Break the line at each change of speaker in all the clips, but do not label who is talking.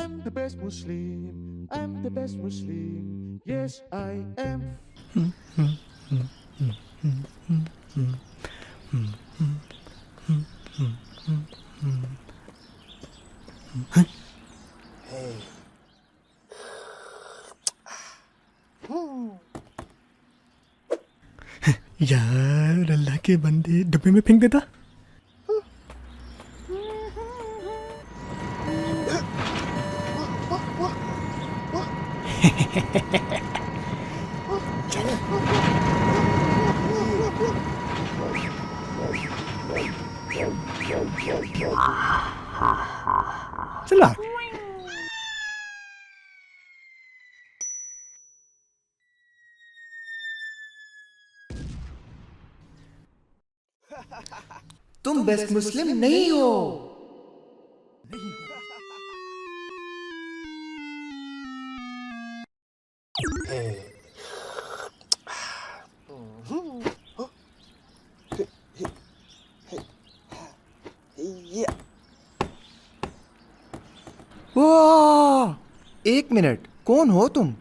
I'm the best Muslim. I'm the best Muslim. Yes, I am.
यार अल्लाह के बंदे डब्बे में फेंक देता। चला
तुम बेस्ट मुस्लिम नहीं हो। वाह, एक मिनट, कौन हो तुम?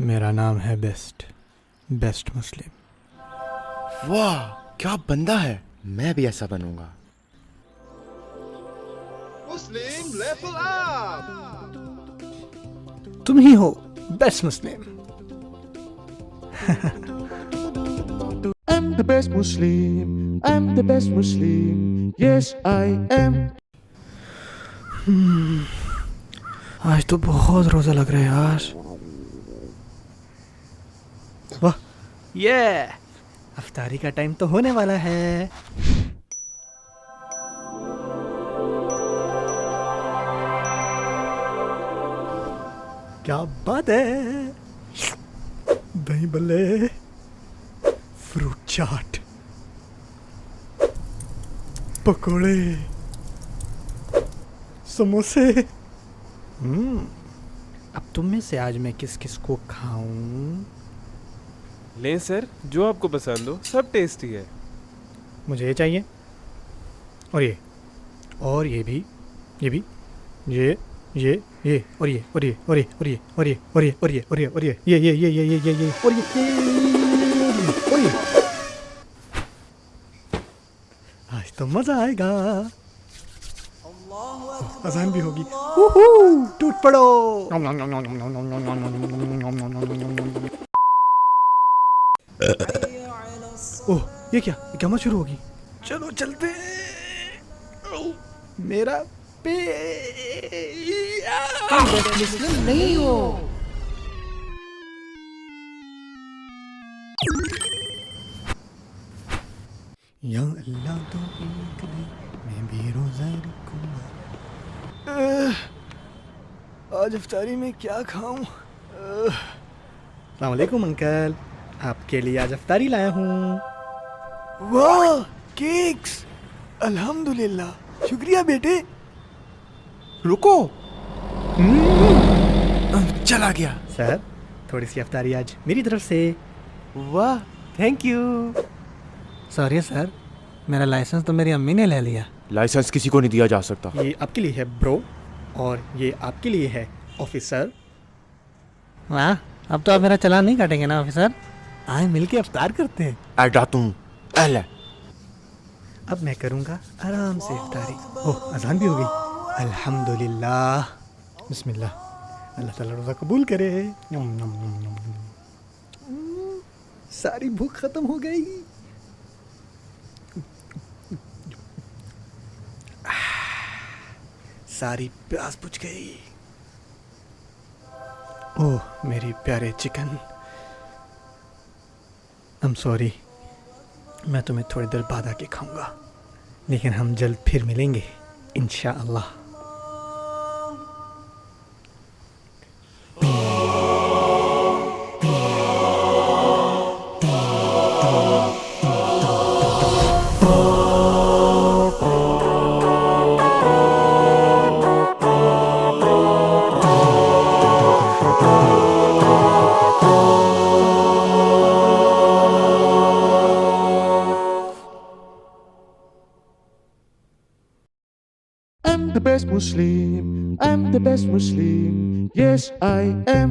मेरा नाम है बेस्ट मुस्लिम।
वाह, क्या बंदा है, मैं भी ऐसा बनूंगा।
Muslim level up!
तुम ही हो best Muslim.
I'm the best Muslim. I'm the best Muslim. Yes, I am.
आज तो बहुत रोजा लग रहा है यार। वाह, ये अफ्तारी का टाइम तो होने वाला है। क्या बात है, दही बल्ले, फ्रूट चाट, पकोड़े, समोसे। अब तुम में से आज मैं किस किस को खाऊं?
लें सर, जो आपको पसंद हो, सब टेस्टी है।
मुझे ये चाहिए, और ये भी, ये और ये आज तो मजा आएगा। अजान भी होगी। टूट पड़ो। ओह, ये क्या मत शुरू होगी। चलो चलते हैं। मेरा
तुम बेस्ट मुस्लिम नहीं हो।
या अल्लाह तो एक दे, मैं भी रोजा रखूंगा। आज इफ्तारी में क्या खाऊं? अस्सलाम वालेकुम अंकल, आपके लिए आज इफ्तारी लाया हूँ। वाह, केक्स, अल्हम्दुलिल्लाह, शुक्रिया बेटे।
रुको, चला गया।
सर, थोड़ी सी इफ्तारी आज मेरी तरफ से।
वाह, थैंक यू।
सॉरी सर, मेरा लाइसेंस तो मेरी अम्मी ने ले लिया।
लाइसेंस किसी को नहीं दिया जा सकता।
ये आपके लिए है ब्रो, और ये आपके लिए है ऑफिसर। वाह, अब तो आप मेरा चालान नहीं काटेंगे ना ऑफिसर? आए मिलके इफ्तार करते हैं।
ऐडा तुम अहले।
अब मैं करूँगा आराम से इफ्तारी। ओह, अजान भी हो गई। अल्हम्दुलिल्लाह, बिस्मिल्लाह। अल्लाह ताला रोज़ा कबूल करे। नम नम नम नम नम। सारी भूख खत्म हो गई। सारी प्यास बुझ गई। ओह, मेरी प्यारे चिकन। I'm सॉरी, मैं तुम्हें थोड़ी देर बाद आके खाऊंगा, लेकिन हम जल्द फिर मिलेंगे इंशाअल्लाह।
I'm the best Muslim. I'm the best Muslim. Yes, I am.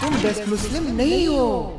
तुम बेस्ट मुस्लिम नहीं हो।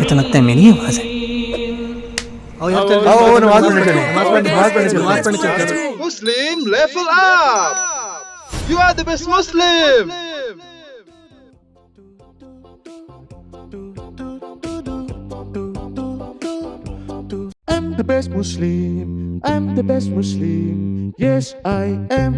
ये तो लगता है मेरी आवाज है। आओ यार चल
आओ नमाज पढ़ने चलो।
नमाज पढ़ने चलो।
Muslim, level up! You are the best Muslim!
I'm the best Muslim. I'm the best Muslim. Yes, I am.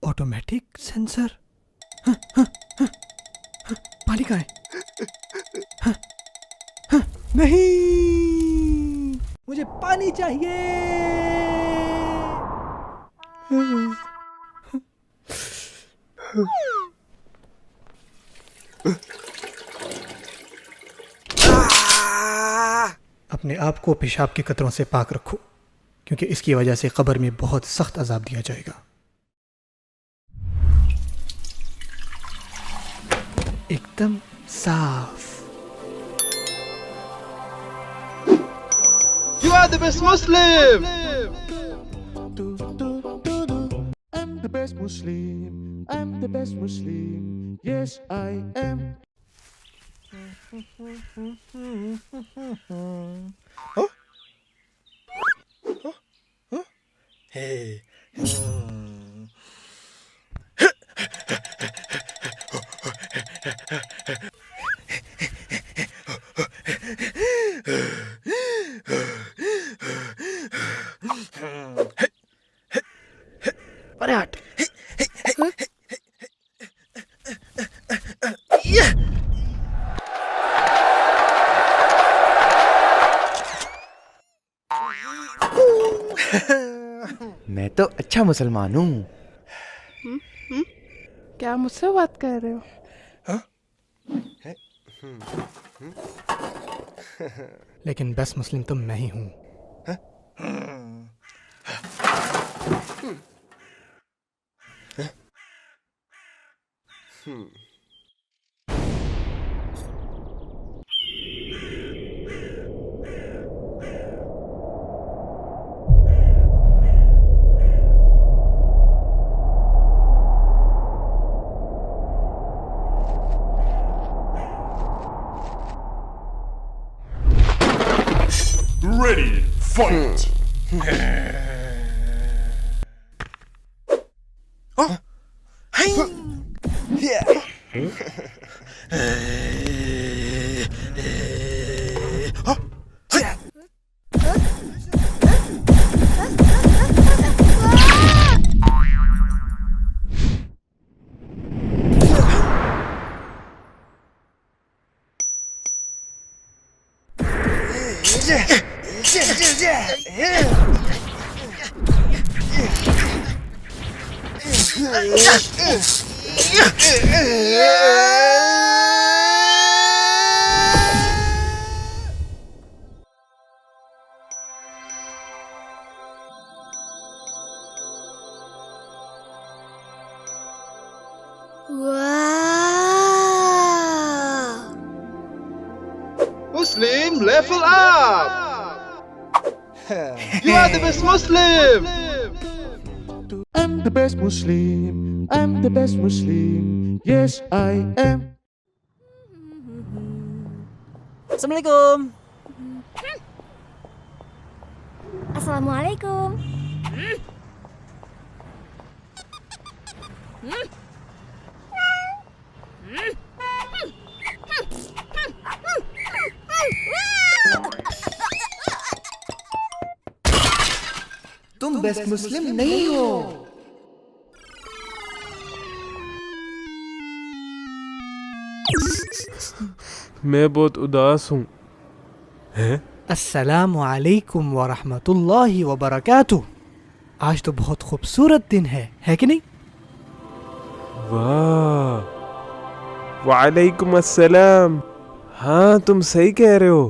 Automatic sensor. पानी कहाँ है? नहीं, मुझे पानी चाहिए। अपने आप को पेशाब के कतरों से पाक रखो, क्योंकि इसकी वजह से कब्र में बहुत सख्त अजाब दिया जाएगा। एकदम साफ।
You are the best Muslim!
I'm the best Muslim. I'm the best Muslim. Yes, I am.
Hey. मैं तो अच्छा मुसलमान हूँ।
क्या मुझसे बात कर रहे हो?
लेकिन बेस्ट मुस्लिम तो मैं ही हूँ।
Ready, fight!
Muslim, level up! You are the best Muslim!
I'm the best Muslim. I'm the best Muslim. Yes, I am.
Assalamualaikum.
Assalamualaikum.
तुम बेस्ट मुस्लिम नहीं हो।
मैं बहुत उदास हूँ। हैं?
अस्सलामु अलैकुम व रहमतुल्लाहि व बरकातुहू। आज तो बहुत खूबसूरत दिन है कि नहीं?
वाह, वालेकुम अस्सलाम। हाँ, तुम सही कह रहे हो।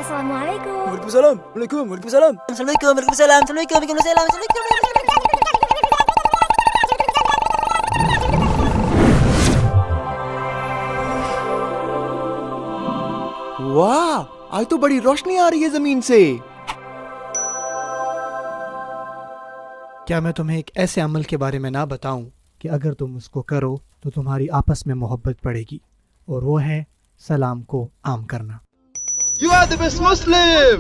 Assalamualaikum.
Waalaikumsalam. Waalaikumsalam. Assalamualaikum. Waalaikumsalam. Assalamualaikum. Waalaikumsalam.
वाह, आज तो बड़ी रोशनी आ रही है जमीन से।
क्या मैं तुम्हें एक ऐसे अमल के बारे में ना बताऊं कि अगर तुम उसको करो तो तुम्हारी आपस में मोहब्बत बढ़ेगी, और वो है सलाम को आम करना।
You are the best Muslim.